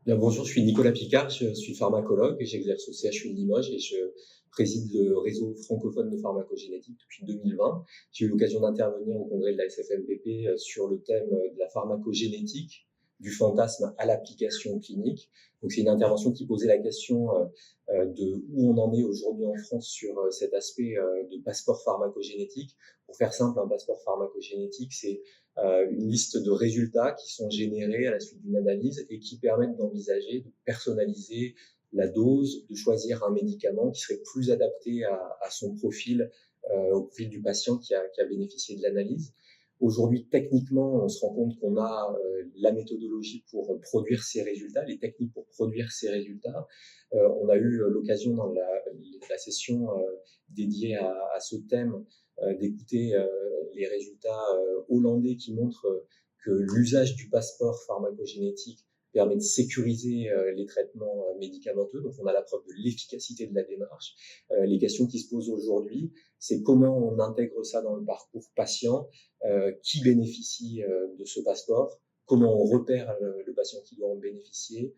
Bien, bonjour, je suis Nicolas Picard, je suis pharmacologue et j'exerce au CHU de Limoges et je préside le réseau francophone de pharmacogénétique depuis 2020. J'ai eu l'occasion d'intervenir au congrès de la SFMPP sur le thème de la pharmacogénétique, du fantasme à l'application clinique. Donc c'est une intervention qui posait la question de où on en est aujourd'hui en France sur cet aspect de passeport pharmacogénétique. Pour faire simple, un passeport pharmacogénétique, c'est une liste de résultats qui sont générés à la suite d'une analyse et qui permettent d'envisager, de personnaliser la dose, de choisir un médicament qui serait plus adapté à son profil, au profil du patient qui a bénéficié de l'analyse. Aujourd'hui, techniquement, on se rend compte qu'on a la méthodologie pour produire ces résultats, les techniques pour produire ces résultats. On a eu l'occasion dans la session dédiée à ce thème d'écouter les résultats hollandais qui montrent que l'usage du passeport pharmacogénétique permet de sécuriser les traitements médicamenteux. Donc, on a la preuve de l'efficacité de la démarche. Les questions qui se posent aujourd'hui, c'est comment on intègre ça dans le parcours patient, qui bénéficie de ce passeport, comment on repère le patient qui doit en bénéficier,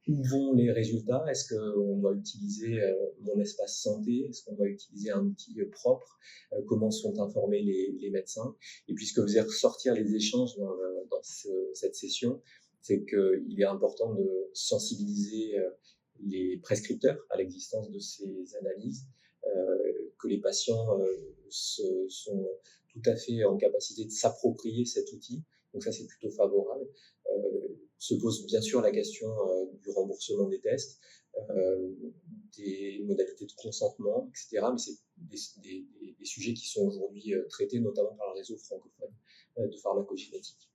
où vont les résultats, est-ce qu'on doit utiliser mon espace santé, est-ce qu'on doit utiliser un outil propre, comment sont informés les médecins. Et puis ce que faisaient ressortir les échanges dans cette session, c'est qu'il est important de sensibiliser les prescripteurs à l'existence de ces analyses, que les patients sont tout à fait en capacité de s'approprier cet outil. Donc ça, c'est plutôt favorable. Se pose bien sûr la question du remboursement des tests, des modalités de consentement, etc. Mais c'est des sujets qui sont aujourd'hui traités notamment par le réseau francophone de pharmacogénétique.